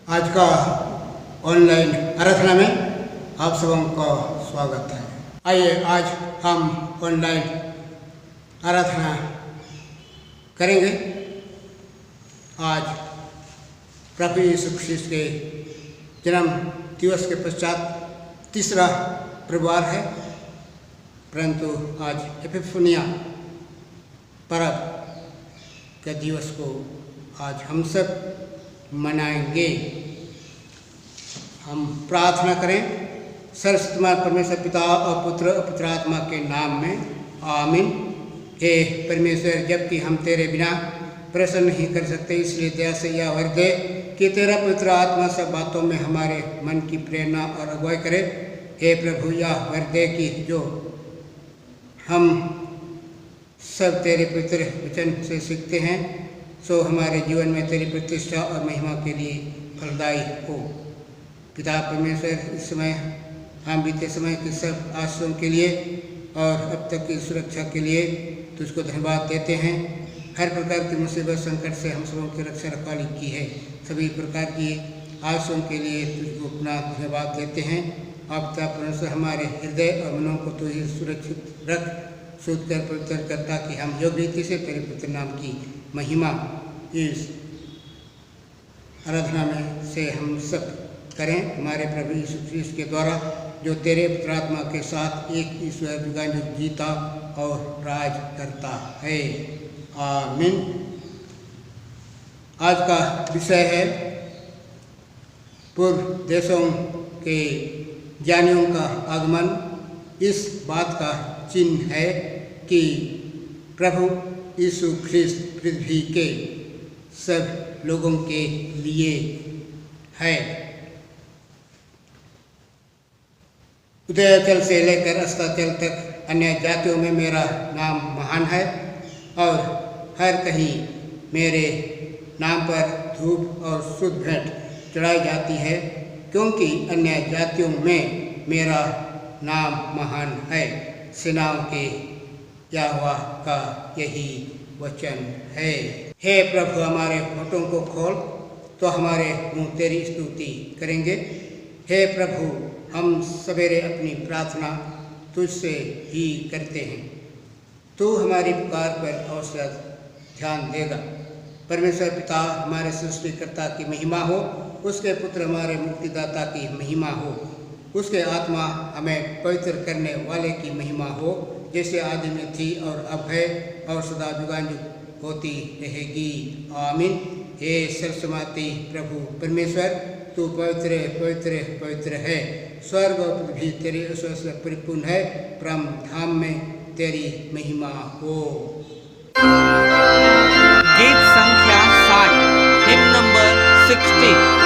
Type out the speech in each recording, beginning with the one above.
आज का ऑनलाइन आराधना में आप सबों का स्वागत है। आइए आज हम ऑनलाइन आराधना करेंगे। आज प्रभु यीशु ख्रीस्त के जन्म दिवस के पश्चात तीसरा प्रभुवार है, परंतु आज एपिफानिया पर्व के दिवस को आज हम सब मनाएंगे। हम प्रार्थना करें। सर्वशक्तिमान परमेश्वर पिता और पुत्र और पवित्र आत्मा के नाम में आमीन। हे परमेश्वर, जबकि हम तेरे बिना प्रसन्न नहीं कर सकते, इसलिए दया से यह वर दे कि तेरा पवित्र आत्मा सब बातों में हमारे मन की प्रेरणा और अगुवाई करे। हे प्रभु, यह वर दे कि जो हम सब तेरे पवित्र वचन से सीखते हैं सो हमारे जीवन में तेरी प्रतिष्ठा और महिमा के लिए फलदायी हो। पिता परमेश्वर, इस समय हम बीते समय के सब आशीषों के लिए और अब तक की सुरक्षा के लिए तुझको धन्यवाद देते हैं। हर प्रकार की मुसीबत संकट से हम सबों की रक्षा रखवाली की है। सभी प्रकार की आशीषों के लिए तुझको अपना धन्यवाद देते हैं। अब पिता परमेश्वर, हमारे हृदय और मनों को तू ही सुरक्षित रख, शुद्ध कर, पवित्र कर, ताकि हम योग्य रीति से तेरे पवित्र नाम की महिमा इस आराधना में से हम सब करें। हमारे प्रभु यीशु ख्रीस्त के द्वारा, जो तेरे पवित्र आत्मा के साथ एक ईश्वर युगानुयुग जीता और राज करता है। आमीन। आज का विषय है पूर्व देशों के ज्ञानियों का आगमन। इस बात का चिन्ह है कि प्रभु यीशु ख्रीस्त पृथ्वी के सब लोगों के लिए है। उदयाचल से लेकर अस्ताचल तक अन्य जातियों में मेरा नाम महान है और हर कहीं मेरे नाम पर धूप और शुद्ध भेंट चढ़ाई जाती है, क्योंकि अन्य जातियों में मेरा नाम महान है। सेनाओं के यहोवा का यही वचन है। हे प्रभु, हमारे होठों को खोल तो हमारे मुंह तेरी स्तुति करेंगे। हे प्रभु, हम सवेरे अपनी प्रार्थना तुझसे ही करते हैं। तू हमारी पुकार पर अवश्य ध्यान देगा। परमेश्वर पिता हमारे सृष्टिकर्ता की महिमा हो, उसके पुत्र हमारे मुक्तिदाता की महिमा हो, उसके आत्मा हमें पवित्र करने वाले की महिमा हो, जैसे आदि में थी और अब है और सदा युगानुयुग होती रहेगी। आमीन। हे सर्वशक्तिमान प्रभु परमेश्वर, तू पवित्र पवित्र पवित्र है। स्वर्ग और पृथ्वी तेरे ऐश्वर्य से परिपूर्ण है। परम धाम में तेरी महिमा हो। गीत संख्या 60, हिम नंबर 60।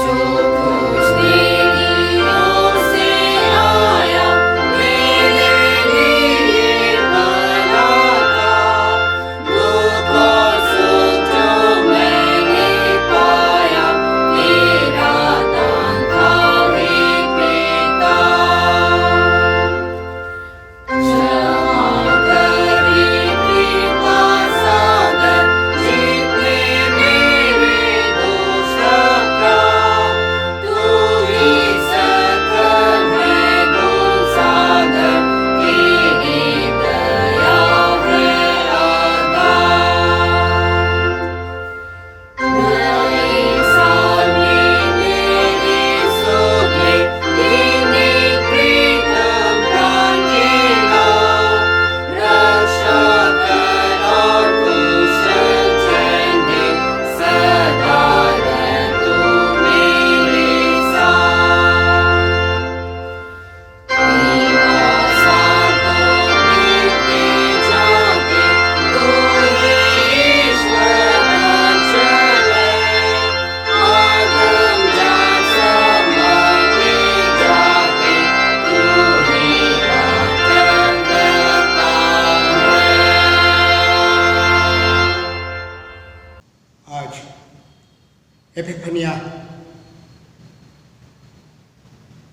जो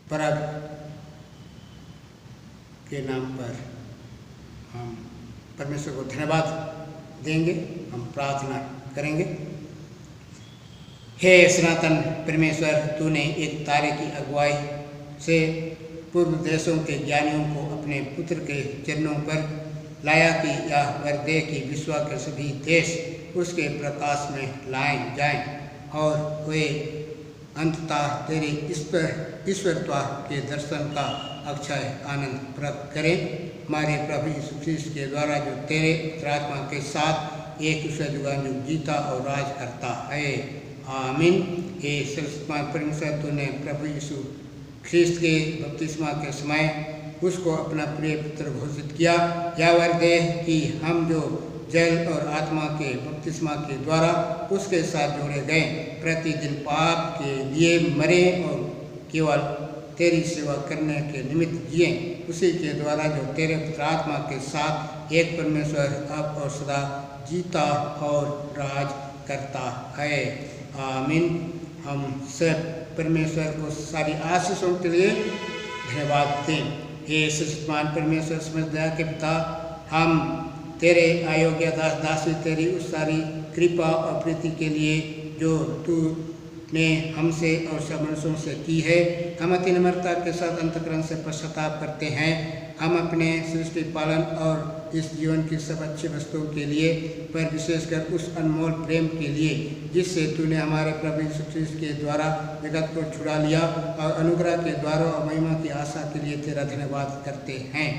पर्व के नाम पर हम परमेश्वर को धन्यवाद देंगे। हम प्रार्थना करेंगे। हे सनातन परमेश्वर, तूने एक तारे की अगुवाई से पूर्व देशों के ज्ञानियों को अपने पुत्र के चरणों पर लाया कि यह वर दे कि विश्व के सभी देश उसके प्रकाश में लाए जाएं और वे अंततः तेरी ईश्वरत्व के दर्शन का अक्षय आनंद प्राप्त करें। हमारे प्रभु यीशु ख्रीस्त के द्वारा जो तेरे उत्तरात्मा के साथ एक ईश्वर युगानुयुग जीता और राज करता है। आमीन। हे सर्वशक्तिमान परमेश्वर, तूने प्रभु यीशु ख्रीस्त के बपतिस्मा के समय उसको अपना प्रिय पुत्र घोषित किया। यह वर दे कि हम जो जल और आत्मा के बपतिस्मा के द्वारा उसके साथ जोड़े गए, प्रतिदिन पाप के लिए मरे और केवल तेरी सेवा करने के निमित्त जिए। उसी के द्वारा जो तेरे आत्मा के साथ एक परमेश्वर अब और सदा जीता और राज करता है। आमीन। हम सब परमेश्वर को सारी आशीषों के लिए धन्यवाद दें। हे सर्वशक्तिमान परमेश्वर, समझ दया के पिता, हम तेरे अयोग्य दास दासी तेरी उस सारी कृपा और प्रीति के लिए जो तू ने हमसे और सब मनुष्यों से की है, हम अति नम्रता के साथ अंतःकरण से पश्चाताप करते हैं। हम अपने सृष्टि पालन और इस जीवन की सब अच्छी वस्तुओं के लिए, पर विशेषकर उस अनमोल प्रेम के लिए जिससे तूने हमारे प्रभु यीशु ख्रीस्त के द्वारा जगत को छुड़ा लिया, और अनुग्रह के द्वारा और महिमा की आशा के लिए तेरा धन्यवाद करते हैं।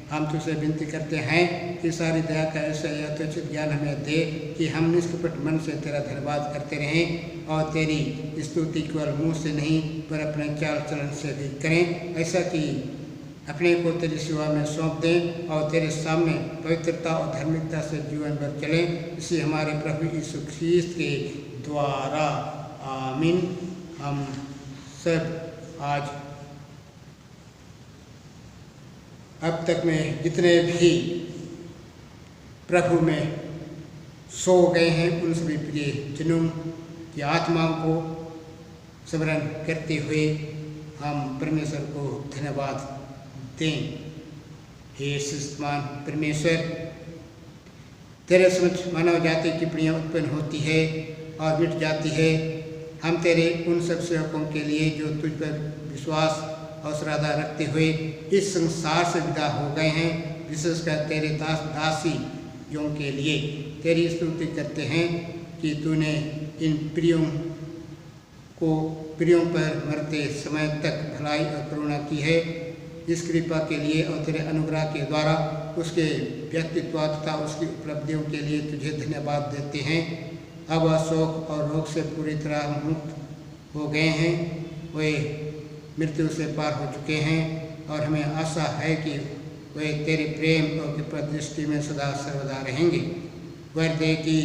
हम तुझसे विनती करते हैं कि सारी दया का ऐसा यथोचित ज्ञान हमें दे कि हम निष्कपट मन से तेरा धन्यवाद करते रहें और तेरी स्तुति केवल मुँह से नहीं पर अपने चाल चलन से भी करें, ऐसा कि अपने को तेरी सेवा में सौंप दें और तेरे सामने पवित्रता और धार्मिकता से जीवन भर चलें। इसी हमारे प्रभु यीशु ख्रीस्त के द्वारा। आमीन। हम सब आज अब तक में जितने भी प्रभु में सो गए हैं, उन सभी प्रिय जनों की आत्माओं को स्मरण करते हुए हम परमेश्वर को धन्यवाद दें। हे सर्वशक्तिमान परमेश्वर, तेरे समक्ष मानव जाति की पीड़ियाँ उत्पन्न होती है और मिट जाती है। हम तेरे उन सब सेवकों के लिए जो तुझ पर विश्वास और श्रद्धा रखते हुए इस संसार से विदा हो गए हैं, विशेषकर तेरे दास दासियों के लिए तेरी स्तुति करते हैं कि तूने इन प्रियों पर मरते समय तक भलाई और करुणा की है। इस कृपा के लिए और तेरे अनुग्रह के द्वारा उसके व्यक्तित्व तथा उसकी उपलब्धियों के लिए तुझे धन्यवाद देते हैं। अब वह शोक और रोग से पूरी तरह मुक्त हो गए हैं, वे मृत्यु से पार हो चुके हैं और हमें आशा है कि वे तेरे प्रेम और कृपा दृष्टि में सदा सर्वदा रहेंगे। वर दे कि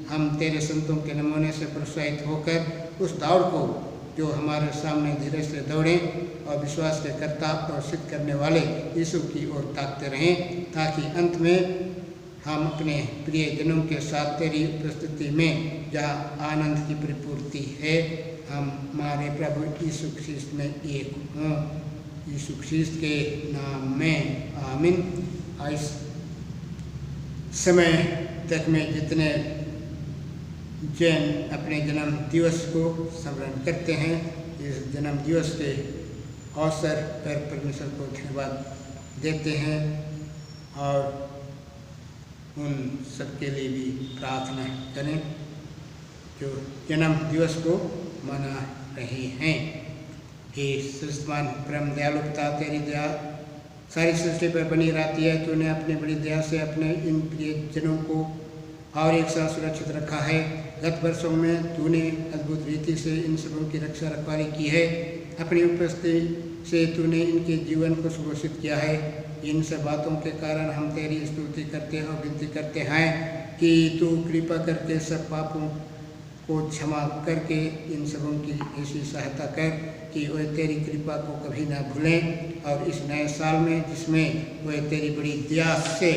हम तेरे संतों के नमूने से प्रोत्साहित होकर उस दौड़ को जो हमारे सामने धीरे से दौड़ें और विश्वास के कर्ता और सिद्ध करने वाले यीशु की ओर ताकते रहें, ताकि अंत में हम अपने प्रिय जनों के साथ तेरी उपस्थिति में जहाँ आनंद की परिपूर्ति है, हम हमारे प्रभु यीशु ख्रीस्त में एक हों। यीशु ख्रीस्त के नाम में आमीन। इस समय तक में जितने जैन अपने जन्म दिवस को स्मरण करते हैं, इस जन्म दिवस के अवसर पर परमेश्वर को धन्यवाद देते हैं और उन सबके लिए भी प्रार्थना करें जो जन्म दिवस को मना रहे हैं। हे सर्वशक्तिमान परम दयालु पिता, तेरी दया सारी सृष्टि पर बनी रहती है। तूने अपनी बड़ी दया से अपने इन प्रिय जनों को और एक साथ सुरक्षित रखा है। गत वर्षों में तूने अद्भुत रीति से इन सबों की रक्षा रखवाली की है। अपनी उपस्थिति से तूने इनके जीवन को सुघोषित किया है। इन सब बातों के कारण हम तेरी स्तुति करते और विनती करते हैं कि तू कृपा करके सब पापों को क्षमा करके इन सबों की ऐसी सहायता कर कि वे तेरी कृपा को कभी ना भूलें और इस नए साल में जिसमें वे तेरी बड़ी दया से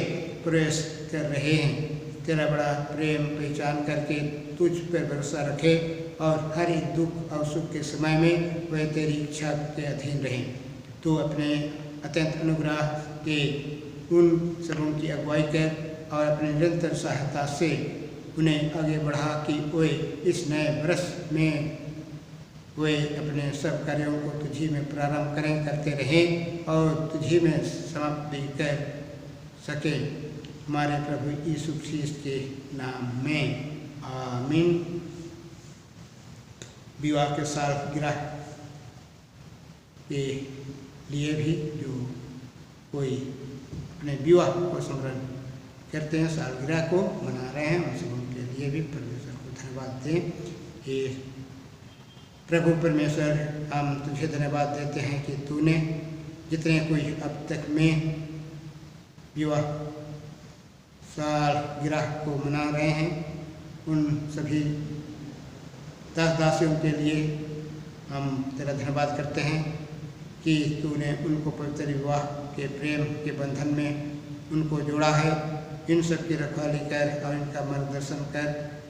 प्रवेश कर रहे हैं, तेरा बड़ा प्रेम पहचान करके तुझ पर भरोसा रखें और हर एक दुख और सुख के समय में वे तेरी इच्छा के अधीन रहें। तू अपने अत्यंत अनुग्रह के उन सबों की अगुवाई कर और अपनी निरंतर सहायता से उन्हें आगे बढ़ा कि वे इस नए वर्ष में वे अपने सब कार्यों को तुझी में प्रारंभ करते रहें और तुझी में समाप्त भी कर सके। हमारे प्रभु यीशु ख्रीस्त के नाम में आमीन। विवाह के सालगिरह के लिए भी जो कोई अपने विवाह को स्मरण करते हैं, सालगिरह को मना रहे हैं, उन सबों के लिए भी परमेश्वर को धन्यवाद दें। ये प्रभु परमेश्वर, हम तुझे धन्यवाद देते हैं कि तूने जितने कोई अब तक में विवाह सालगिरह को मना रहे हैं, उन सभी दास दासियों के लिए हम तेरा धन्यवाद करते हैं कि तूने उनको पवित्र विवाह के प्रेम के बंधन में उनको जोड़ा है। इन सब की रखवाली कर और इनका मार्गदर्शन कर,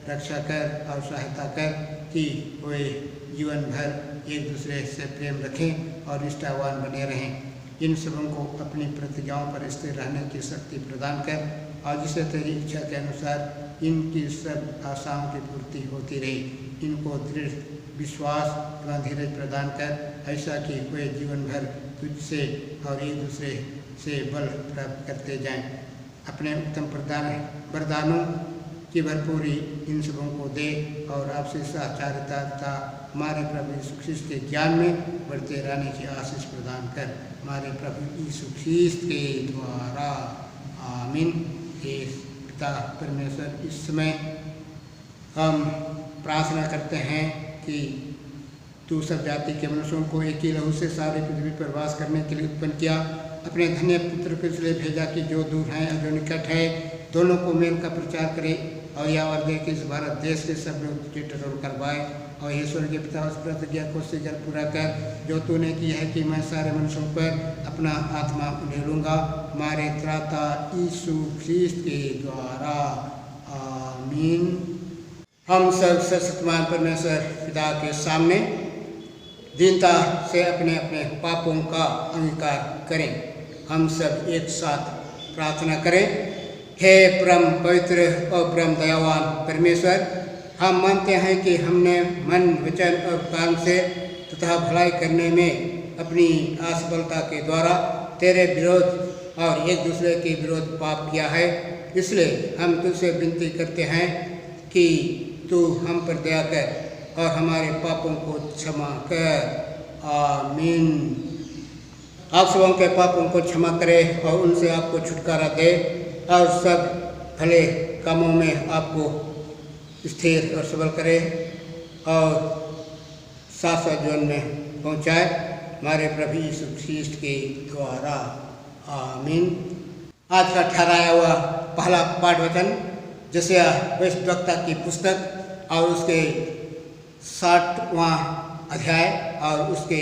रक्षा कर और सहायता कर कि वे जीवन भर एक दूसरे से प्रेम रखें और निष्ठावान बने रहें। इन सबों को अपनी प्रतिज्ञाओं पर स्थिर रहने की शक्ति प्रदान कर और जिससे तेरी इच्छा के अनुसार इनकी सब आशाओं की पूर्ति होती रही। इनको दृढ़ विश्वास व धीरज प्रदान कर, ऐसा कि वे जीवन भर तुझसे और एक दूसरे से बल प्राप्त करते जाएं। अपने उत्तम वरदानों की भरपूरी इन सबों को दे और आपसे साचारिता तथा हमारे प्रभु यीशु ख्रीस्त के ज्ञान में बढ़ते रहने की आशीष प्रदान कर, हमारे प्रभु यीशु ख्रीस्त के द्वारा आमीन। हे पिता परमेश्वर, इस समय हम प्रार्थना करते हैं कि तू सब जाति के मनुष्यों को एक ही लहू से सारी पृथ्वी पर वास करने के लिए उत्पन्न किया। अपने धन्य पुत्र को इसलिए भेजा कि जो दूर हैं और जो निकट है दोनों को मेल का प्रचार करे और यह वर्दे कि इस भारत देश के सब लोग तुझे टटोल करवाए। और ये स्वर्गीय पिता उस प्रतिज्ञा को से जल पूरा कर जो तूने किया है कि मैं सारे मनुष्यों पर अपना आत्मा उड़ेलूँगा, हमारे त्राता यीशु ख्रीस्त के द्वारा आमीन। हम सब सर्वशक्तिमान परमेश्वर पिता के सामने दीनता से अपने अपने पापों का अंगीकार करें। हम सब एक साथ प्रार्थना करें। हे परम पवित्र और परम दयावान परमेश्वर, हम मानते हैं कि हमने मन, वचन और काम से तथा भलाई करने में अपनी असफलता के द्वारा तेरे विरोध और एक दूसरे के विरोध पाप किया है। इसलिए हम तुझसे विनती करते हैं कि तू हम पर दया कर और हमारे पापों को क्षमा कर। आमीन। आप सबों के पापों को क्षमा करे और उनसे आपको छुटकारा दे और सब भले कामों में आपको स्थिर और सबल करे और शाश्वत जीवन में पहुँचाए, हमारे प्रभु यीशु ख्रीस्त के द्वारा आमीन। आज का ठहराया हुआ पहला पाठ वचन जैसे भविष्यवक्ता की पुस्तक और उसके 60वां अध्याय और उसके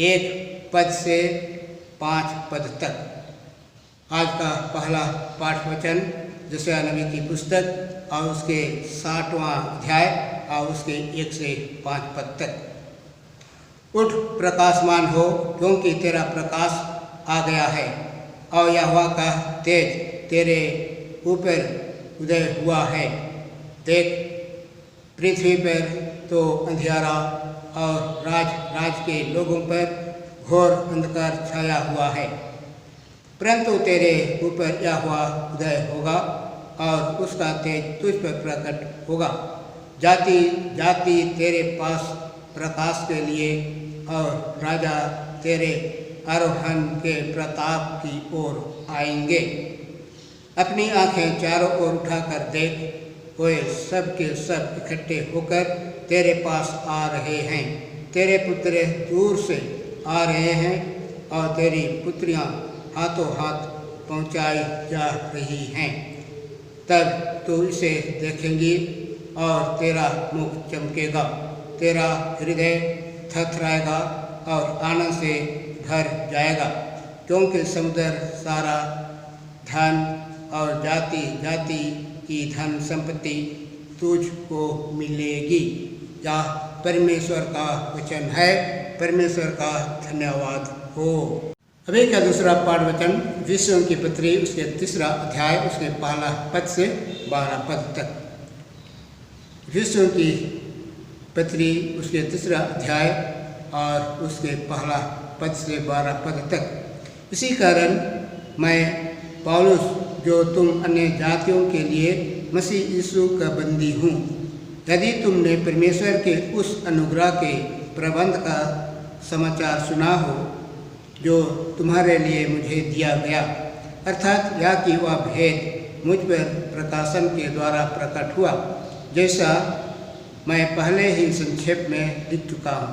1 पद से 5 पद तक। आज का पहला पाठ वचन जैसे नबी की पुस्तक और उसके 60वां अध्याय और उसके 1 से 5 पद तक। उठ प्रकाशमान हो, क्योंकि तेरा प्रकाश आ गया है और यहोवा का तेज तेरे ऊपर उदय हुआ है। देख, पृथ्वी पर तो अंधियारा और राज के लोगों पर घोर अंधकार छाया हुआ है, परंतु तेरे ऊपर यहोवा उदय होगा और उसका तेज तुझ पर प्रकट होगा। जाति जाति तेरे पास प्रकाश के लिए और राजा तेरे आरोहण के प्रताप की ओर आएंगे। अपनी आंखें चारों ओर उठाकर देख, वे सब के सब इकट्ठे होकर तेरे पास आ रहे हैं। तेरे पुत्र दूर से आ रहे हैं और तेरी पुत्रियां हाथों हाथ पहुंचाई जा रही हैं। तब तू इसे देखेंगी और तेरा मुख चमकेगा, तेरा हृदय थरथराएगा और आनंद से भर जाएगा, क्योंकि समुद्र सारा धन और जाति जाति की धन संपत्ति तुझको मिलेगी। यह परमेश्वर का वचन है। परमेश्वर का धन्यवाद हो। अभी का दूसरा पाठ वचन विषयों की पत्री उसके 3 अध्याय उसके 1 पद से 12 पद तक। विषयों की पत्री उसके 3 अध्याय और उसके 1 पद से 12 पद तक। इसी कारण मैं पौलुस जो तुम अन्य जातियों के लिए मसीह यीशु का बंदी हूँ, यदि तुमने परमेश्वर के उस अनुग्रह के प्रबंध का समाचार सुना हो जो तुम्हारे लिए मुझे दिया गया, अर्थात यह कि वह भेद मुझ पर प्रकाशन के द्वारा प्रकट हुआ, जैसा मैं पहले ही संक्षेप में लिख चुका हूँ,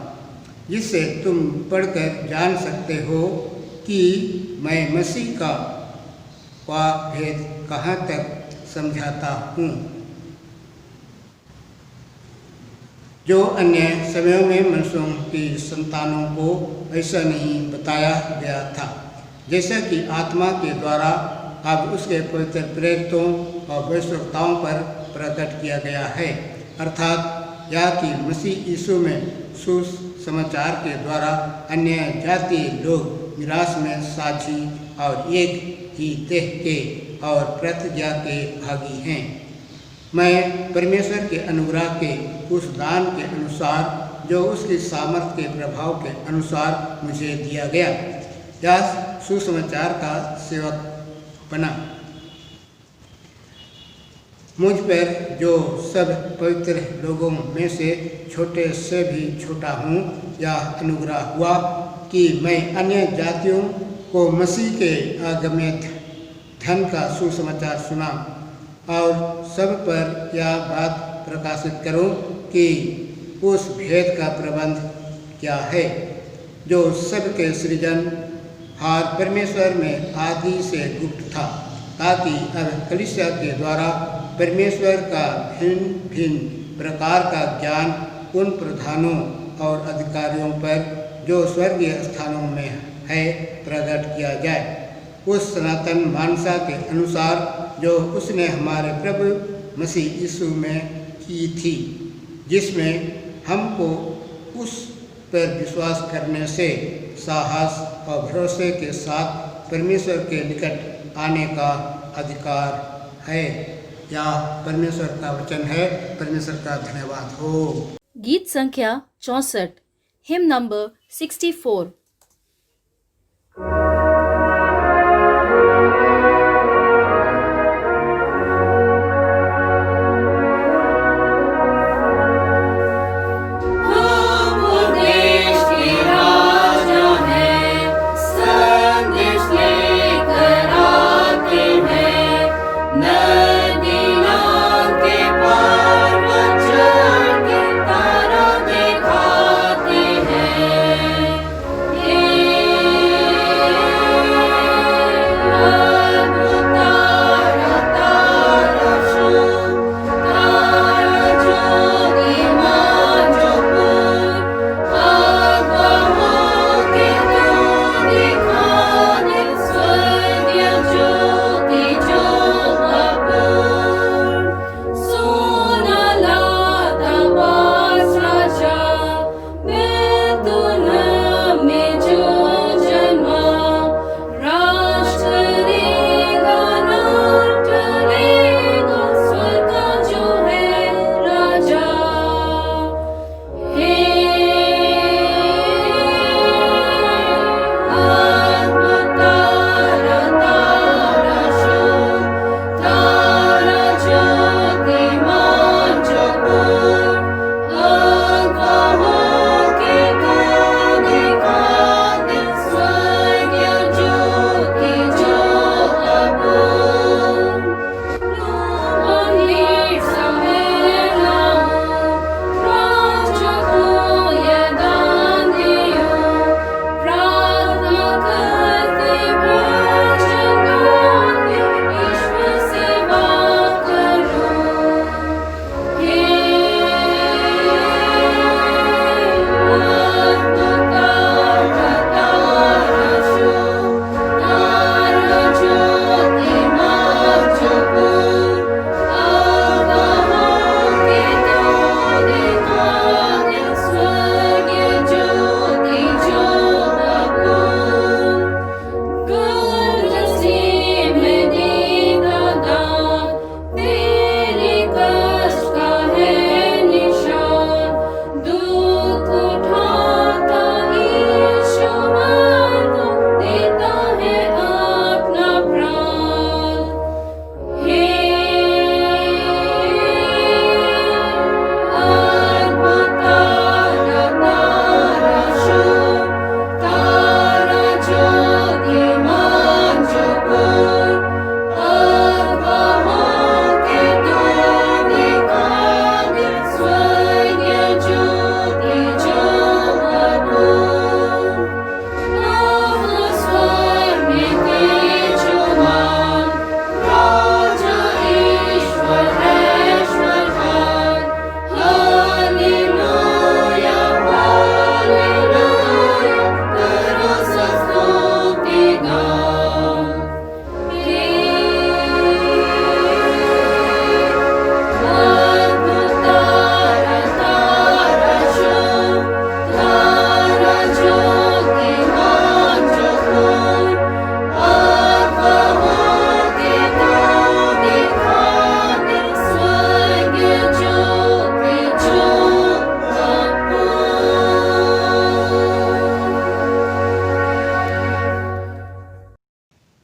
जिससे तुम पढ़कर जान सकते हो कि मैं मसीह का वह भेद कहाँ तक समझाता हूँ जो अन्य समयों में मनुष्यों की संतानों को ऐसा नहीं बताया गया था, जैसा कि आत्मा के द्वारा अब उसके पवित्र प्रेरितों और भविष्यवक्ताओं पर प्रकट किया गया है, अर्थात यह कि मसीह यीशु में सुसमाचार के द्वारा अन्य जाति लोग निराश में साझी और एक ही देह के और प्रतिज्ञा के भागी हैं। मैं परमेश्वर के अनुग्रह के उस दान के अनुसार जो उसकी सामर्थ्य के प्रभाव के अनुसार मुझे दिया गया, यह सुसमाचार का सेवक बना। मुझ पर जो सब पवित्र लोगों में से छोटे से भी छोटा हूँ, यह अनुग्रह हुआ कि मैं अन्य जातियों को मसीह के आगम्य धन का सुसमाचार सुना और सब पर यह बात प्रकाशित करूं कि उस भेद का प्रबंध क्या है जो सबके सृजन हार परमेश्वर में आदि से गुप्त था, ताकि अब कलीसिया के द्वारा परमेश्वर का भिन्न भिन्न प्रकार का ज्ञान उन प्रधानों और अधिकारियों पर जो स्वर्गीय स्थानों में है प्रकट किया जाए, उस सनातन मानसा के अनुसार जो उसने हमारे प्रभु मसीह यीशु में की थी, जिसमें हमको उस पर विश्वास करने से साहस और भरोसे के साथ परमेश्वर के निकट आने का अधिकार है। यह परमेश्वर का वचन है। परमेश्वर का धन्यवाद हो। गीत संख्या 64, हिम नंबर 64।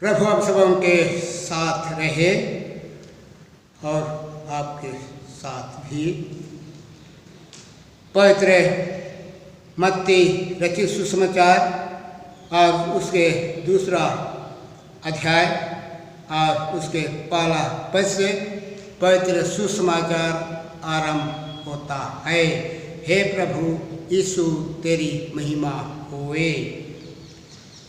प्रभु आप सबों के साथ रहे और आपके साथ भी। पवित्र मत्ती रचित सुसमाचार और उसके दूसरा अध्याय और उसके पहला पद से पवित्र सुसमाचार आरंभ होता है। हे प्रभु यीशु तेरी महिमा होए।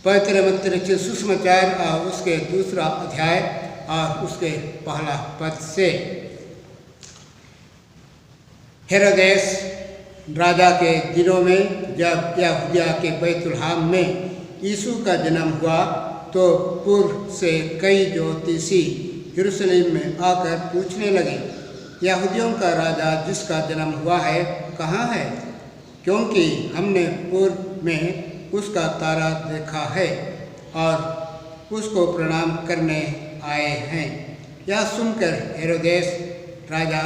पवित्र मत्ती रचित सुसमाचार और उसके दूसरा अध्याय और उसके पहला पद से। हेरोदेस राजा के दिनों में जब यहूदिया के बैतुलहम में यीशु का जन्म हुआ तो पूर्व से कई ज्योतिषी यरूशलेम में आकर पूछने लगे, यहूदियों का राजा जिसका जन्म हुआ है कहाँ है? क्योंकि हमने पूर्व में उसका तारा देखा है और उसको प्रणाम करने आए हैं। यह सुनकर हेरोदेस राजा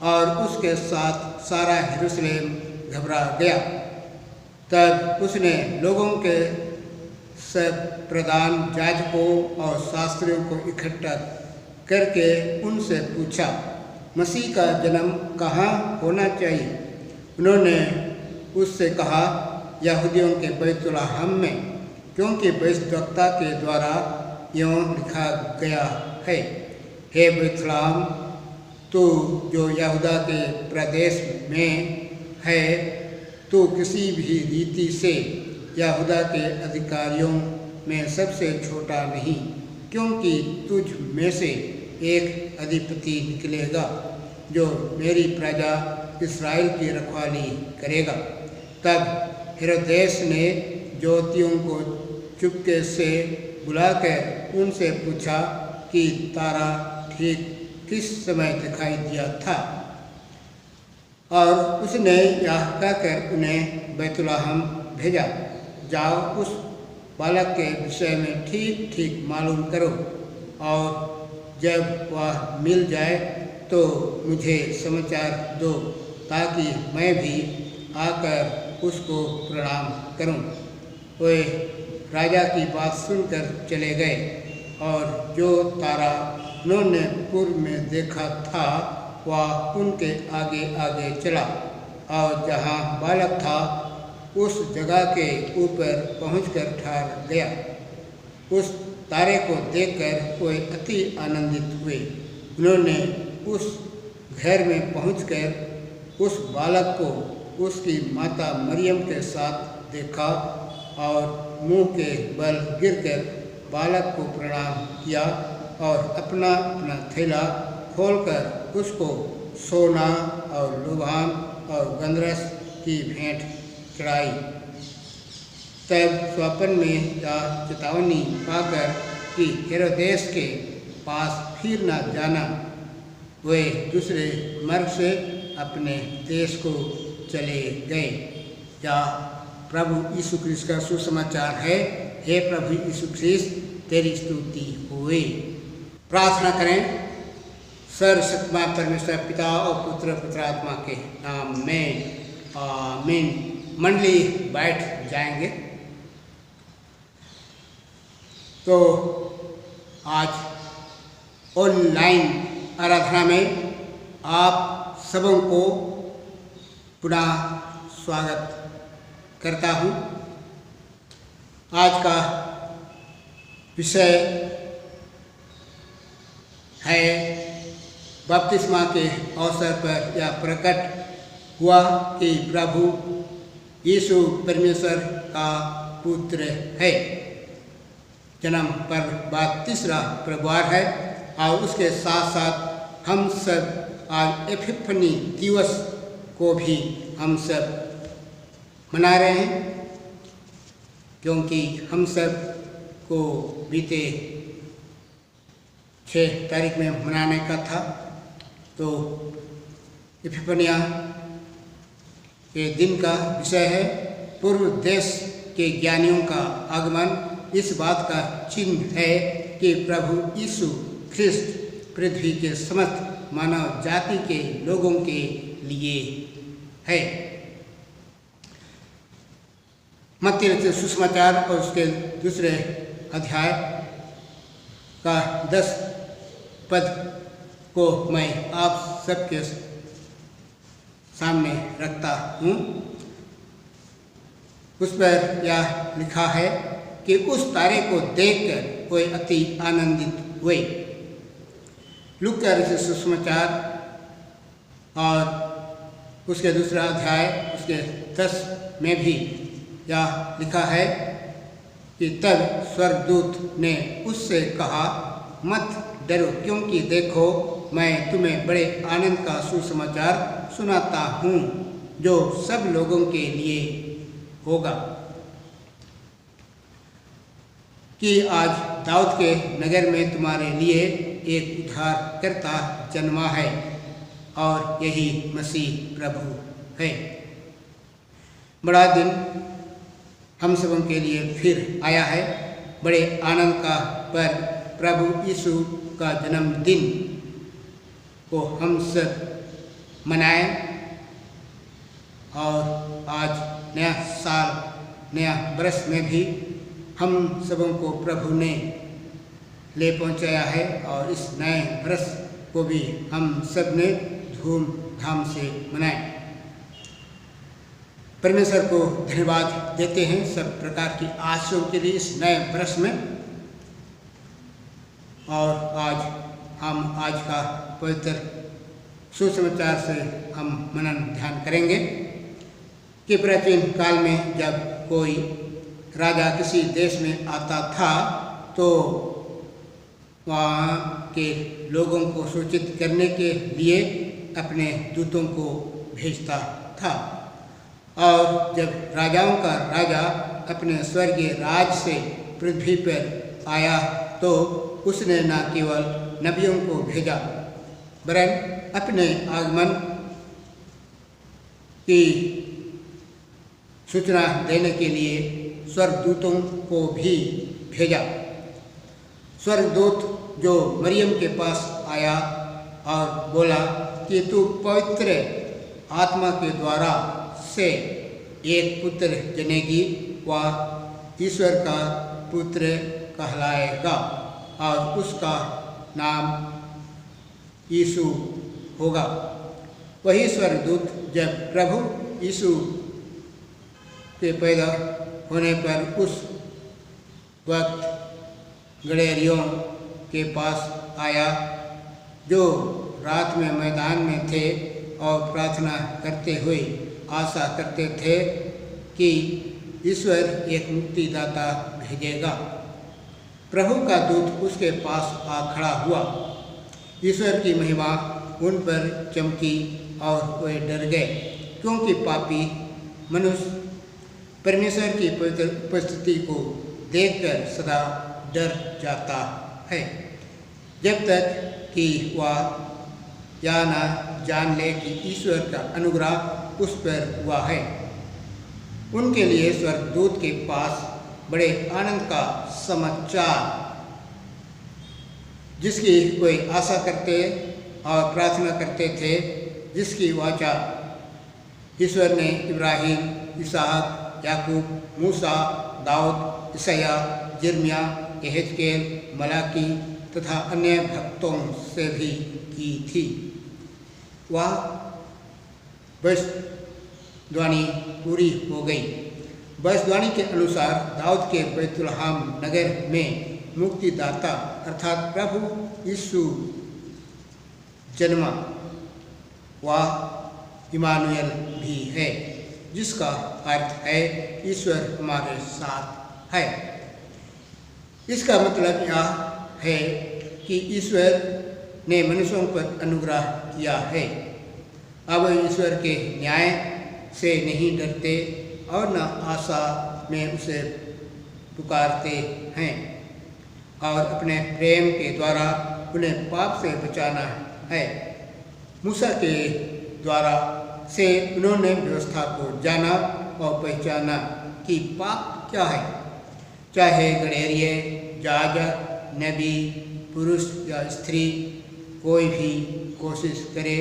और उसके साथ सारा यरूशलेम घबरा गया। तब उसने लोगों के सब प्रधान याजकों और शास्त्रियों को इकट्ठा करके उनसे पूछा, मसीह का जन्म कहाँ होना चाहिए? उन्होंने उससे कहा, यहूदियों के बैतुलहम में, क्योंकि भविष्यद्वक्ता के द्वारा यूँ लिखा गया है, हे बैतुलहम तू जो यहूदा के प्रदेश में है, तू किसी भी रीति से यहूदा के अधिकारियों में सबसे छोटा नहीं, क्योंकि तुझ में से एक अधिपति निकलेगा जो मेरी प्रजा इस्राएल की रखवाली करेगा। तब हेरोदेस ने ज्योतियों को चुपके से बुलाकर उनसे पूछा कि तारा ठीक किस समय दिखाई दिया था, और उसने यह कहकर उन्हें बैतुलहम भेजा, जाओ उस बालक के विषय में ठीक ठीक मालूम करो, और जब वह मिल जाए तो मुझे समाचार दो, ताकि मैं भी आकर उसको प्रणाम करूं। वे राजा की बात सुनकर चले गए, और जो तारा उन्होंने पूर्व में देखा था वह उनके आगे आगे चला, और जहाँ बालक था उस जगह के ऊपर पहुंचकर ठहर गया। उस तारे को देखकर वे अति आनंदित हुए। उन्होंने उस घर में पहुंचकर उस बालक को उसकी माता मरियम के साथ देखा और मुंह के बल गिरकर बालक को प्रणाम किया, और अपना अपना थैला खोलकर उसको सोना और लुभान और गंधरस की भेंट चढ़ाई। तब स्वप्न में यह चेतावनी पाकर कि हेरोदेस के पास फिर न जाना, वे दूसरे मार्ग से अपने देश को चले गए। यह प्रभु यीशु ख्रीस्त का सुसमाचार है। हे प्रभु यीशु ख्रीस्त तेरी स्तुति होए। प्रार्थना करें। सर्वशक्तिमान परमेश्वर पिता और पुत्र पवित्र आत्मा के नाम में आमीन। मंडली बैठ जाएंगे। तो आज ऑनलाइन आराधना में आप सबों को पुनः स्वागत करता हूँ। आज का विषय है बपतिस्मा के अवसर पर यह प्रकट हुआ कि प्रभु यीशु परमेश्वर का पुत्र है। जन्म पर बाद तीसरा प्रभुवार है, और उसके साथ साथ हम सब आज एपिफनी दिवस को भी हम सब मना रहे हैं, क्योंकि हम सब को बीते 6 तारीख में मनाने का था। तो एपिफनिया के दिन का विषय है पूर्व देश के ज्ञानियों का आगमन। इस बात का चिन्ह है कि प्रभु यीशु ख्रिस्त पृथ्वी के समस्त मानव जाति के लोगों के लिए है। मत्ती रचित सुसमाचार और उसके दूसरे अध्याय का 10 पद को मैं आप सबके सामने रखता हूँ। उस पर यह लिखा है कि उस तारे को देखकर कोई अति आनंदित हुए। लूका रचित सुसमाचार और उसके दूसरा अध्याय उसके 10 में भी यह लिखा है कि तब स्वर्गदूत ने उससे कहा, मत डरो, क्योंकि देखो मैं तुम्हें बड़े आनंद का सुसमाचार सुनाता हूँ जो सब लोगों के लिए होगा कि आज दाऊद के नगर में तुम्हारे लिए एक उद्धारकर्ता जन्मा है और यही मसीह प्रभु है। बड़ा दिन हम सबों के लिए फिर आया है। बड़े आनंद का पर्व प्रभु यीशु का जन्मदिन को हम सब मनाएं और आज नया साल, नया बरस में भी हम सबों को प्रभु ने ले पहुंचाया है और इस नए बरस को भी हम सब ने धूमधाम से मनाएं। परमेश्वर को धन्यवाद देते हैं सब प्रकार की आशीषों के लिए इस नए बरस में। और आज हम आज का पवित्र सुसमाचार से हम मनन ध्यान करेंगे कि प्राचीन काल में जब कोई राजा किसी देश में आता था तो वहाँ के लोगों को सूचित करने के लिए अपने दूतों को भेजता था। और जब राजाओं का राजा अपने स्वर्गीय राज से पृथ्वी पर आया तो उसने न केवल नबियों को भेजा वरन अपने आगमन की सूचना देने के लिए स्वर्गदूतों को भी भेजा। स्वर्गदूत जो मरियम के पास आया और बोला कि तू पवित्र आत्मा के द्वारा से एक पुत्र जनेगी, वह ईश्वर का पुत्र कहलाएगा और उसका नाम यीशु होगा। वही स्वर्गदूत जब प्रभु यीशु के पैदा होने पर उस वक्त गड़ेरियों के पास आया जो रात में मैदान में थे और प्रार्थना करते हुए आशा करते थे कि ईश्वर एक मुक्तिदाता भेजेगा। प्रभु का दूत उसके पास आ खड़ा हुआ। ईश्वर की महिमा उन पर चमकी और वे डर गए, क्योंकि पापी मनुष्य परमेश्वर की पवित्र उपस्थिति को देखकर सदा डर जाता है, जब तक कि वह यह न जान ले कि ईश्वर का अनुग्रह उस पर हुआ है। उनके लिए स्वर्गदूत के पास बड़े आनंद का समाचार, जिसकी कोई आशा करते और प्रार्थना करते थे, जिसकी वाचा ईश्वर ने इब्राहिम, इसहाक, याकूब, मूसा, दाऊद, यशायाह, यिर्मयाह, यहेजकेल, मलाकी तथा अन्य भक्तों से भी की थी। वह भविष्यवाणी पूरी हो गई। भविष्यवाणी के अनुसार दाऊद के बैतुलहम नगर में मुक्तिदाता अर्थात प्रभु यीशु जन्मा। वह इमानुएल भी है, जिसका अर्थ है ईश्वर हमारे साथ है। इसका मतलब यह है कि ईश्वर ने मनुष्यों पर अनुग्रह किया है। अब ईश्वर के न्याय से नहीं डरते और न आशा में उसे पुकारते हैं और अपने प्रेम के द्वारा उन्हें पाप से बचाना है। मूसा के द्वारा से उन्होंने व्यवस्था को जाना और पहचाना कि पाप क्या है। चाहे गड़ेरिए, जाजक, नबी, पुरुष या स्त्री कोई भी कोशिश करे,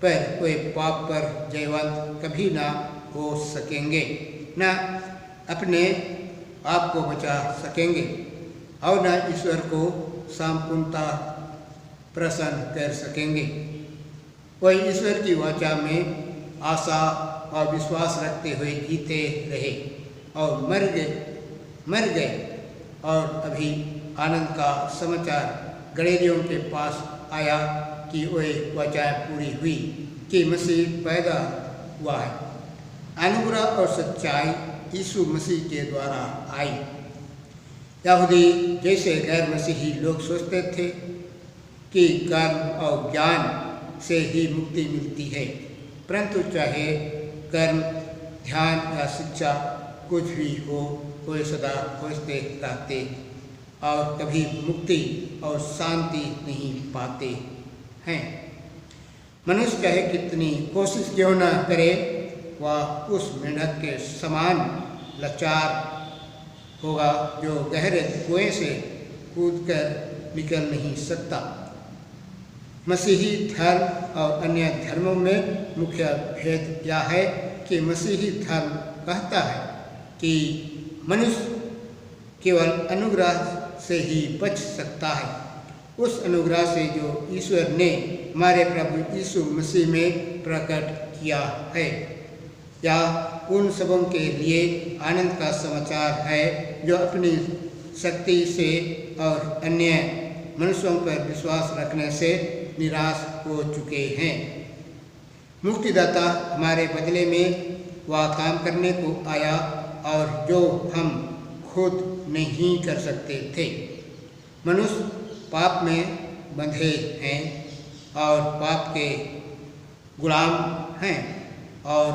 पर वे पाप पर जयवंत कभी ना हो सकेंगे, न अपने आप को बचा सकेंगे और न ईश्वर को संपूर्णता प्रसन्न कर सकेंगे। वही ईश्वर की वाचा में आशा और विश्वास रखते हुए जीते रहे और मर गए और अभी आनंद का समाचार गड़ेरियों के पास आया कि वह वाचा पूरी हुई कि मसीह पैदा हुआ है। अनुग्रह और सच्चाई यीशु मसीह के द्वारा आई। यहूदी जैसे गैर मसीही लोग सोचते थे कि कर्म और ज्ञान से ही मुक्ति मिलती है, परंतु चाहे कर्म, ध्यान या शिक्षा कुछ भी हो, वे सदा खोजते रहते और कभी मुक्ति और शांति नहीं पाते हैं। मनुष्य चाहे कितनी कोशिश क्यों न करे, वह उस मेंढक के समान लाचार होगा जो गहरे कुएं से कूदकर निकल नहीं सकता। मसीही धर्म और अन्य धर्मों में मुख्य भेद यह है कि मसीही धर्म कहता है कि मनुष्य केवल अनुग्रह से ही बच सकता है, उस अनुग्रह से जो ईश्वर ने हमारे प्रभु यीशु मसीह में प्रकट किया है। यह उन सबों के लिए आनंद का समाचार है जो अपनी शक्ति से और अन्य मनुष्यों पर विश्वास रखने से निराश हो चुके हैं। मुक्तिदाता हमारे बदले में वह काम करने को आया और जो हम खुद नहीं कर सकते थे। मनुष्य पाप में बंधे हैं और पाप के गुलाम हैं और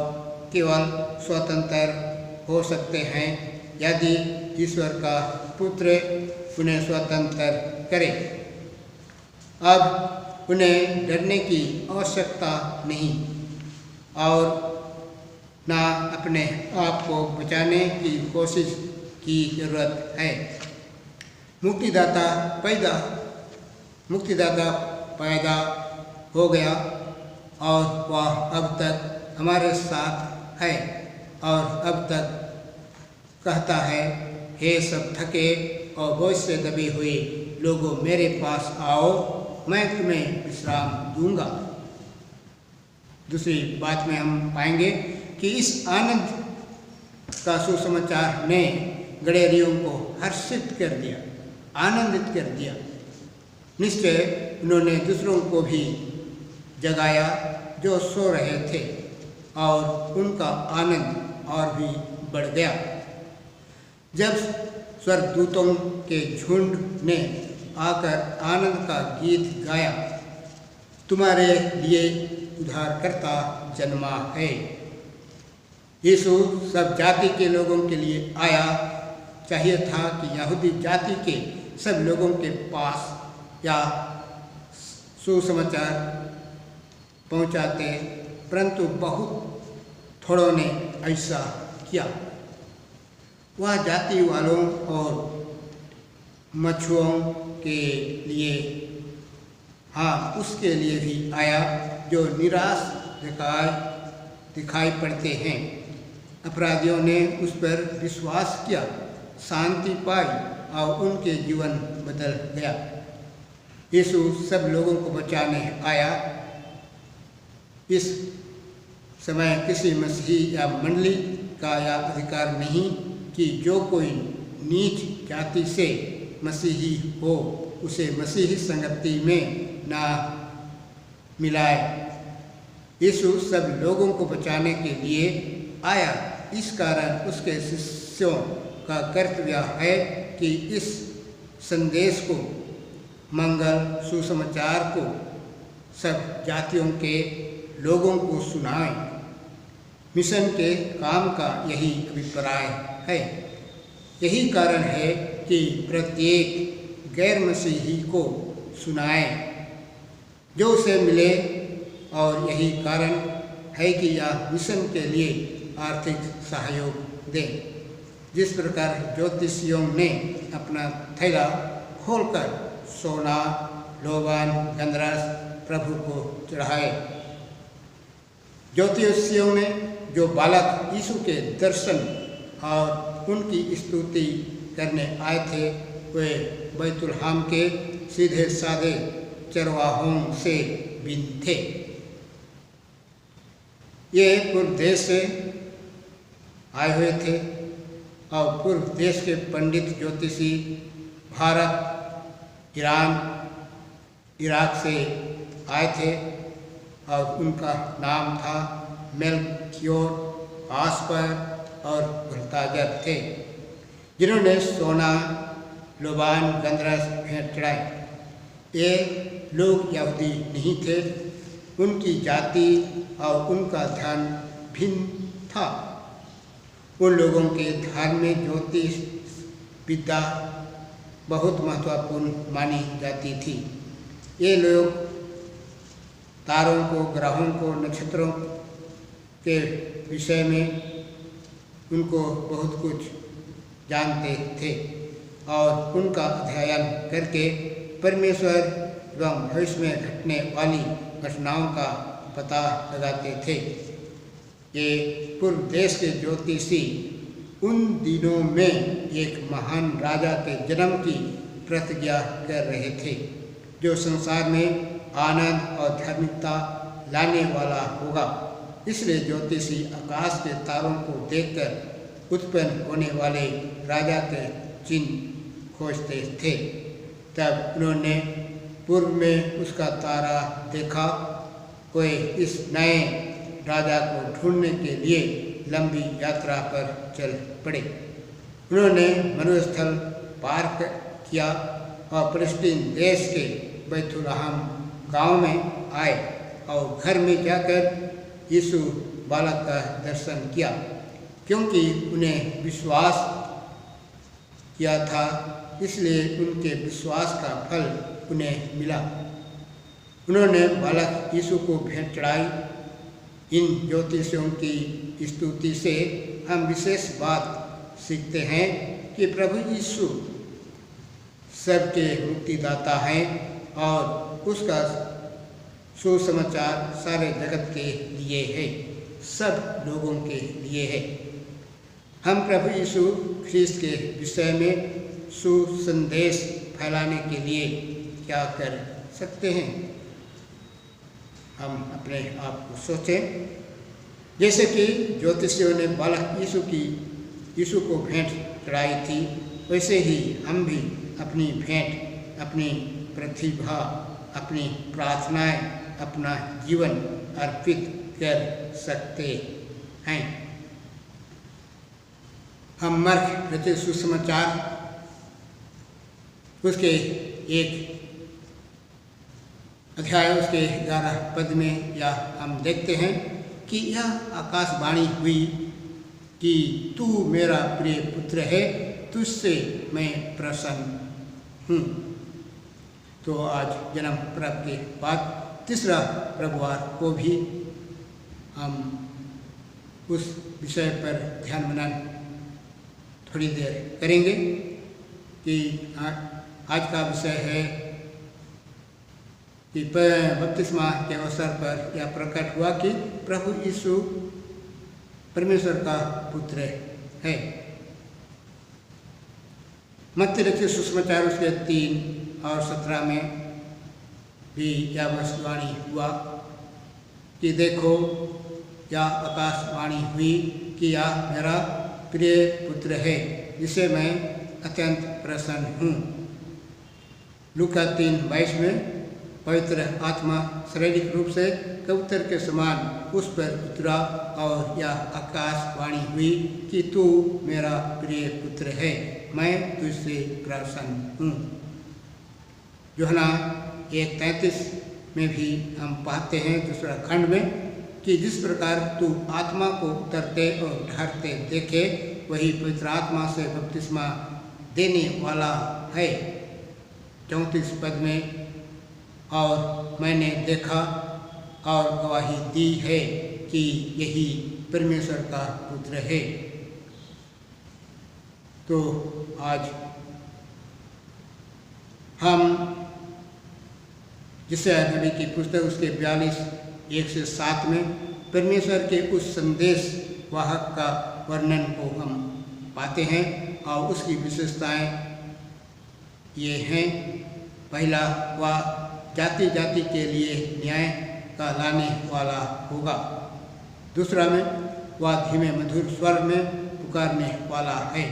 केवल स्वतंत्र हो सकते हैं यदि ईश्वर का पुत्र उन्हें स्वतंत्र करे। अब उन्हें डरने की आवश्यकता नहीं और ना अपने आप को बचाने की कोशिश की जरूरत है। मुक्तिदाता पैदा हो गया और वह अब तक हमारे साथ है और अब तक कहता है, हे सब थके और बोझ से दबे हुए लोगों, मेरे पास आओ, मैं तुम्हें विश्राम दूंगा। दूसरी बात में हम पाएंगे कि इस आनंद का सुसमाचार ने गड़ेरियों को हर्षित कर दिया, आनंदित कर दिया। निश्चय उन्होंने दूसरों को भी जगाया जो सो रहे थे और उनका आनंद और भी बढ़ गया। जब स्वर्गदूतों के झुंड ने आकर आनंद का गीत गाया, तुम्हारे लिए उद्धारकर्ता जन्मा है। यीशु सब जाति के लोगों के लिए आया। चाहिए था कि यहूदी जाति के सब लोगों के पास या सुसमाचार पहुंचाते, परंतु बहुत थोड़ों ने ऐसा किया। वह जाति वालों और मछुओं के लिए, हाँ, उसके लिए भी आया जो निराश दिखाई पड़ते हैं। अपराधियों ने उस पर विश्वास किया, शांति पाई और उनके जीवन बदल गया। यीशु सब लोगों को बचाने आया। इस समय किसी मसीही या मंडली का यह अधिकार नहीं कि जो कोई नीच जाति से मसीही हो उसे मसीही संगति में ना मिलाए। यीशु सब लोगों को बचाने के लिए आया। इस कारण उसके शिष्यों का कर्तव्य है कि इस संदेश को, मंगल सुसमाचार को सब जातियों के लोगों को सुनाएं। मिशन के काम का यही अभिप्राय है। यही कारण है कि प्रत्येक गैर मसीही को सुनाएं जो उसे मिले, और यही कारण है कि यह मिशन के लिए आर्थिक सहयोग दें। जिस प्रकार ज्योतिषियों ने अपना थैला खोलकर सोना, लोबान, गंधरस प्रभु को चढ़ाए। ज्योतिषियों ने जो बालक यीशु के दर्शन और उनकी स्तुति करने आए थे, वे बैतुलहम के सीधे साधे चरवाहों से भिन्न थे। ये पूर्व देश से आए हुए थे और पूर्व देश के पंडित ज्योतिषी भारत, ईरान, इराक से आए थे और उनका नाम था मेल्कियोर, आस्पर और भल्ताजर थे, जिन्होंने सोना, लोबान, गंधरस भेंट चढ़ाई। ये लोग यहूदी नहीं थे, उनकी जाति और उनका धर्म भिन्न था। उन लोगों के धर्म में ज्योतिष विद्या बहुत महत्वपूर्ण मानी जाती थी। ये लोग तारों को, ग्रहों को, नक्षत्रों के विषय में उनको बहुत कुछ जानते थे और उनका अध्ययन करके परमेश्वर एवं भविष्य में घटने वाली घटनाओं का पता लगाते थे। ये पूर्व देश के ज्योतिषी उन दिनों में एक महान राजा के जन्म की प्रतिज्ञा कर रहे थे, जो संसार में आनंद और धार्मिकता लाने वाला होगा। इसलिए ज्योतिषी आकाश के तारों को देखकर उत्पन्न होने वाले राजा के चिन्ह खोजते थे। तब उन्होंने पूर्व में उसका तारा देखा। वे इस नए राजा को ढूंढने के लिए लंबी यात्रा पर चल पड़े। उन्होंने मरुस्थल पार किया और फिलिस्तीन देश के बैतुलहम गांव में आए और घर में जाकर यीशु बालक का दर्शन किया, क्योंकि उन्हें विश्वास किया था, इसलिए उनके विश्वास का फल उन्हें मिला। उन्होंने बालक यीशु को भेंट चढ़ाई। इन ज्योतिषियों की स्तुति से हम विशेष बात सीखते हैं कि प्रभु यीशु सबके मुक्तिदाता हैं और उसका सुसमाचार सारे जगत के लिए है, सब लोगों के लिए है। हम प्रभु यीशु ख्रीस्त के विषय में सुसंदेश फैलाने के लिए क्या कर सकते हैं? हम अपने आप को सोचें। जैसे कि ज्योतिषियों ने बालक यीशु को भेंट चढ़ाई थी, वैसे ही हम भी अपनी भेंट, अपनी प्रतिभा, अपनी प्रार्थनाएं, अपना जीवन अर्पित कर सकते हैं। हम मर्क रचित सुसमाचार उसके एक अध्याय उसके 11 पद में या हम देखते हैं कि यह आकाशवाणी हुई कि तू मेरा प्रिय पुत्र है, तुझसे मैं प्रसन्न हूँ। तो आज जन्म पर्व के बाद तीसरा रविवार को भी हम उस विषय पर ध्यान मनन थोड़ी देर करेंगे कि आज का विषय है कि बपतिस्मा के अवसर पर यह प्रकट हुआ कि प्रभु यीशु परमेश्वर का पुत्र है। मत्ती रचित सुसमाचार उसके 3 और 17 में भी यह भविष्यवाणी हुआ कि देखो, यह आकाशवाणी हुई कि यह मेरा प्रिय पुत्र है, जिसे मैं अत्यंत प्रसन्न हूँ। लूका 3:22 में पवित्र आत्मा शारीरिक रूप से कबूतर के समान उस पर उतरा और यह आकाशवाणी हुई कि तू मेरा प्रिय पुत्र है, मैं तुझसे प्रसन्न हूँ। यूहन्ना 1:33 में भी हम पाते हैं दूसरा खंड में कि जिस प्रकार तू आत्मा को उतरते और ढरते देखे, वही पवित्र आत्मा से बपतिस्मा देने वाला है। 34 पद में और मैंने देखा और गवाही दी है कि यही परमेश्वर का पुत्र है। तो आज हम जिसे नबी की पुस्तक उसके 42:1-7 में परमेश्वर के उस संदेश वाहक का वर्णन को हम पाते हैं और उसकी विशेषताएं ये हैं पहला वह जाति जाति के लिए न्याय का लाने वाला होगा। दूसरा में वह धीमे मधुर स्वर में पुकारने वाला है।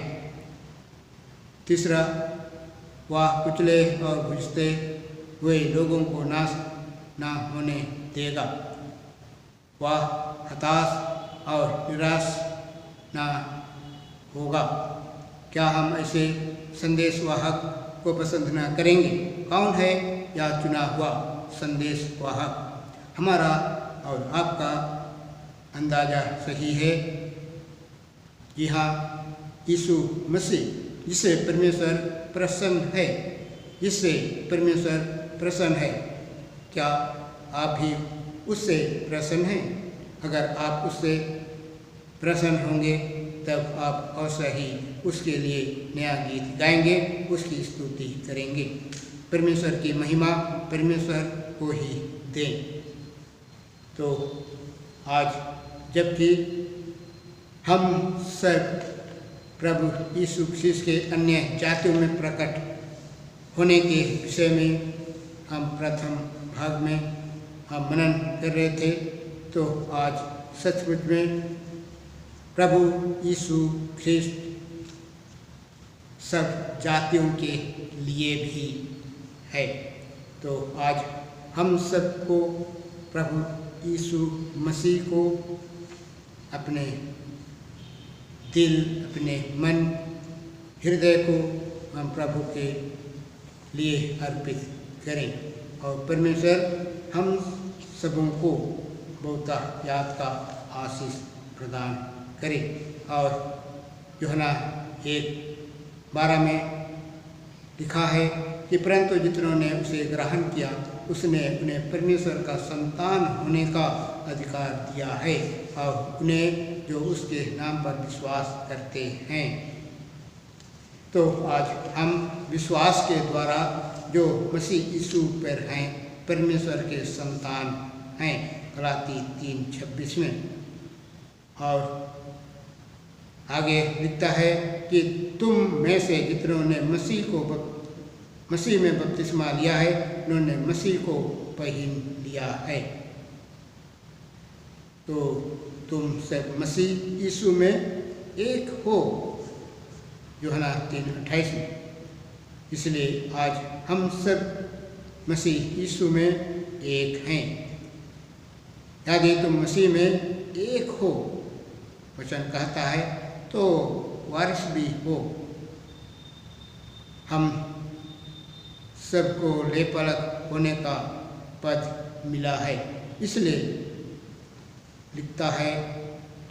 तीसरा वह कुचले और बुझते हुए लोगों को नाश न होने देगा। वह हताश और निराश न होगा। क्या हम ऐसे संदेशवाहक को पसंद न करेंगे? कौन है यह चुना हुआ संदेशवाहक? हमारा और आपका अंदाज़ा सही है। जी हाँ, यीशु मसीह जिससे परमेश्वर प्रसन्न है, जिससे परमेश्वर प्रसन्न है। क्या आप भी उससे प्रसन्न हैं? अगर आप उससे प्रसन्न होंगे तब आप अवश्य ही उसके लिए नया गीत गाएंगे, उसकी स्तुति करेंगे। परमेश्वर की महिमा परमेश्वर को ही दें। तो आज जबकि हम सब प्रभु यीशु मसीह के अन्य जातियों में प्रकट होने के विषय में हम प्रथम भाग में हम मनन कर रहे थे, तो आज सचमुच में प्रभु यीशु ख्रिस्त सब जातियों के लिए भी है। तो आज हम सबको प्रभु यीशु मसीह को अपने दिल, अपने मन, हृदय को हम प्रभु के लिए अर्पित करें और परमेश्वर हम सबों को बहुतायत का आशीष प्रदान करे। और यूहन्ना 1:12 में लिखा है कि परंतु जितनों ने उसे ग्रहण किया उसने उन्हें परमेश्वर का संतान होने का अधिकार दिया है, और उन्हें जो उसके नाम पर विश्वास करते हैं। तो आज हम विश्वास के द्वारा जो मसीह यीशु पर हैं, परमेश्वर के संतान हैं, गलाती 3:26 में। और आगे लिखता है कि तुम में से जितनों ने मसीह में बपतिस्मा लिया है, उन्होंने मसीह को पहन लिया है। तो तुम सब मसीह यीशु में एक हो, यूहन्ना 3:28 में। इसलिए आज हम सब मसीह यीशु में एक हैं। यदि तुम मसीह में एक हो, वचन कहता है, तो वारिस भी हो। हम सबको लेपलक होने का पद मिला है। इसलिए लिखता है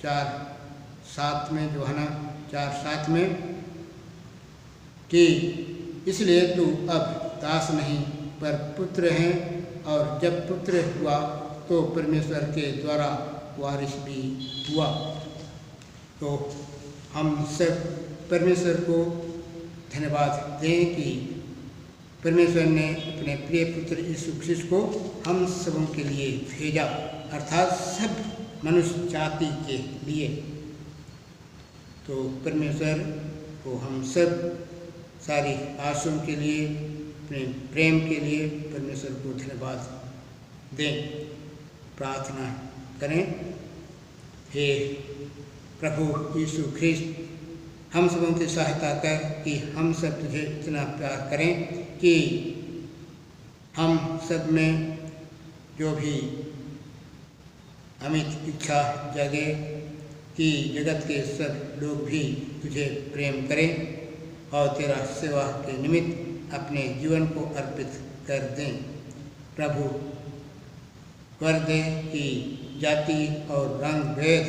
4:7 में, यूहन्ना 4:7 में कि इसलिए तू अब दास नहीं पर पुत्र है, और जब पुत्र हुआ तो परमेश्वर के द्वारा वारिस भी हुआ। तो हम सब परमेश्वर को धन्यवाद दें कि परमेश्वर ने अपने प्रिय पुत्र यीशु मसीह को हम सबों के लिए भेजा, अर्थात सब मनुष्य जाति के लिए। तो परमेश्वर को हम सब सारी आशाओं के लिए, अपने प्रेम के लिए परमेश्वर को धन्यवाद दें। प्रार्थना करें। हे प्रभु यीशु ख्रिस्त, हम सबों की सहायता कर कि हम सब तुझे इतना प्यार करें कि हम सब में जो भी अमित इच्छा जगे कि जगत के सब लोग भी तुझे प्रेम करें और तेरा सेवा के निमित्त अपने जीवन को अर्पित कर दें। प्रभु कर दे कि जाति और रंग भेद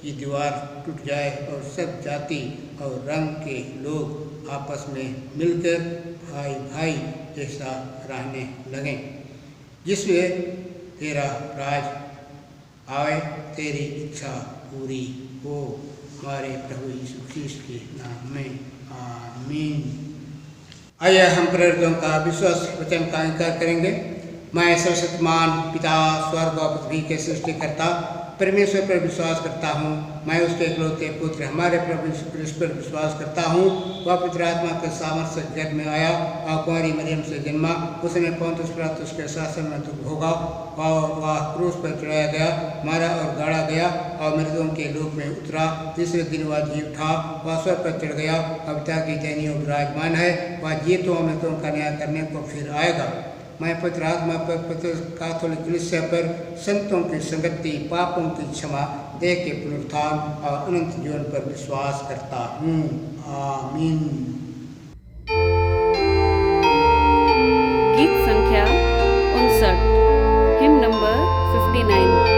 की दीवार टूट जाए और सब जाति और रंग के लोग आपस में मिलकर भाई भाई जैसा रहने लगें, जिसमें तेरा राज आए, तेरी इच्छा पूरी हो। हमारे प्रभु यीशु मसीह के नाम में आमीन। आइए हम प्रेरितों का विश्वास वचन का अंगीकार करेंगे। मैं सर्वशक्तिमान पिता, स्वर्ग और पृथ्वी के सृष्टिकर्ता परमेश्वर पर विश्वास करता हूँ। मैं उसके इकलौते पुत्र हमारे प्रभु यीशु ख्रिस्त पर विश्वास करता हूँ। वह पवित्र आत्मा के सामर्थ्य से गर्भ में आया और कुंवारी मरियम से जन्मा। उसने पोंतुस पिलातुस के शासन में दुख भोगा और वह क्रूस पर चढ़ाया गया, मारा और गाड़ा गया और मृतकों के लोक में उतरा। तीसरे दिन वह जी उठा, वह स्वर्ग पर चढ़ गया, पिता की दैनियों विराजमान है। वह जीवितों और मृतकों का न्याय करने को फिर आएगा। मैं पवित्र आत्मा पर, पवित्र कैथोलिक कलीसिया पर, संतों की संगति, पापों की क्षमा, देह के पुनरुत्थान और अनंत जीवन पर विश्वास करता हूँ। आमीन। गीत संख्या 59, हिम नंबर 59।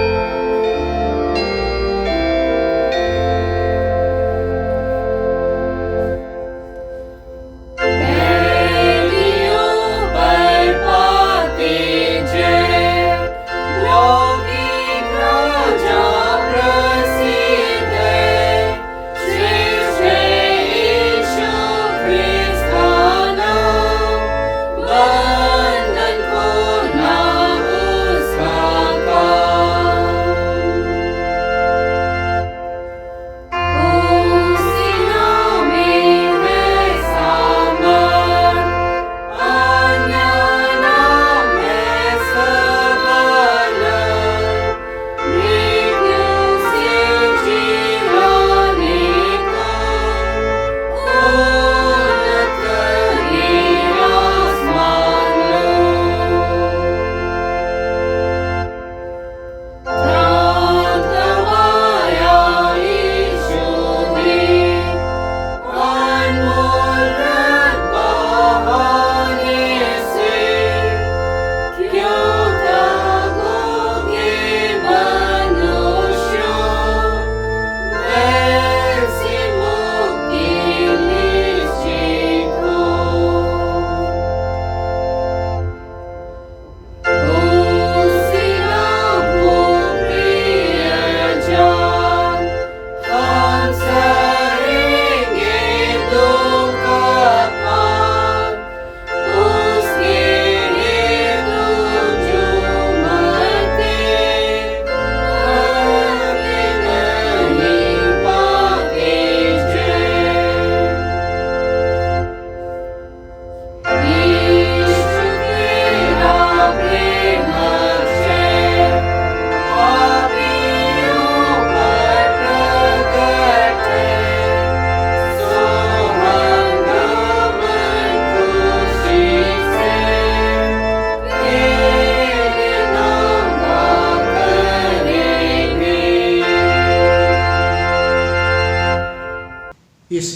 इस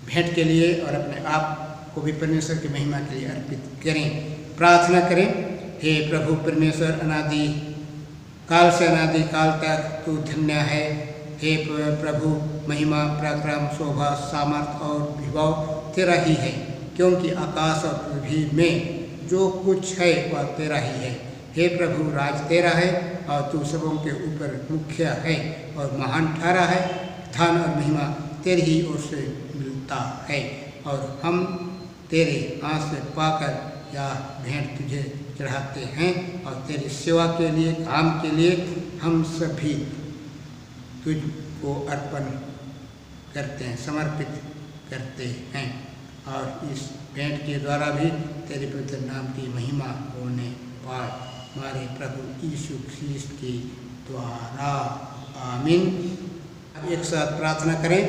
भेंट के लिए और अपने आप को भी परमेश्वर की महिमा के लिए अर्पित करें। प्रार्थना करें। हे प्रभु परमेश्वर, अनादि काल से अनादि काल तक तू धन्य है। हे प्रभु, महिमा, पराक्रम, शोभा, सामर्थ और विभव तेरा ही है, क्योंकि आकाश और पृथ्वी में जो कुछ है वह तेरा ही है। हे प्रभु, राज तेरा है और तू सबों के ऊपर मुख्य है और महान ठहरा है। धन और महिमा तेरी ही ओर से मिलता है और हम तेरे हाथ से पाकर यह भेंट तुझे चढ़ाते हैं और तेरी सेवा के लिए, काम के लिए हम सभी तुझको अर्पण करते हैं, समर्पित करते हैं। और इस भेंट के द्वारा भी तेरे पवित्र नाम की महिमा होने पाए, हमारे प्रभु यीशु ख्रीस्त के द्वारा। आमीन। एक साथ प्रार्थना करें।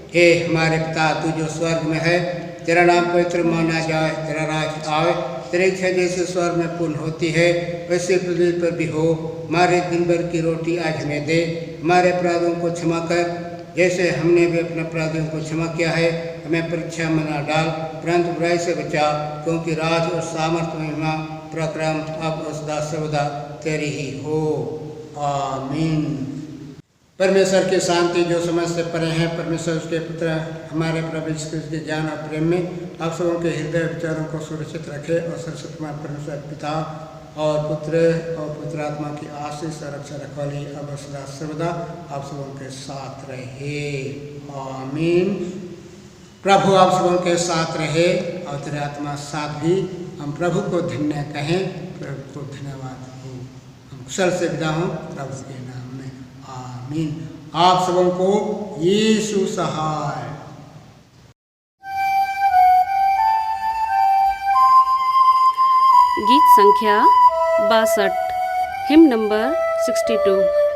हे हमारे पिता, तू जो स्वर्ग में है, तेरा नाम पवित्र माना जाए, तेरा राज आए, तेरी इच्छा जैसे स्वर्ग में पूर्ण होती है वैसे पृथ्वी पर भी हो। हमारे दिन भर की रोटी आज हमें दे, हमारे अपराधों को क्षमा कर जैसे हमने भी अपने अपराधियों को क्षमा किया है। हमें परीक्षा में न डाल, परंतु बुराई से बचा, क्योंकि राज और सामर्थ्य, महिमा, पराक्रम अब और सदा सर्वदा तेरी ही हो। आमीन। परमेश्वर की शांति जो समझ से परे हैं, परमेश्वर उसके पुत्र हमारे प्रभु यीशु ख्रीस्त के ज्ञान और प्रेम में आप सबों के हृदय विचारों को सुरक्षित रखे और सर्वशक्तिमान परमेश्वर पिता और पुत्र और पवित्र आत्मा की आशीष और रक्षा रखवाली अब सदा सर्वदा आप सबों के साथ रहे। आमीन। प्रभु आप सबों के साथ रहे और तेरे आत्मा साथ भी। हम प्रभु को धन्य कहें, प्रभु को धन्यवाद हो। हम कुशल से विदा हों प्रभु के नाम में। आमीन। आप सबों को यीशु सहाय। गीत संख्या 62, हिम नंबर 62।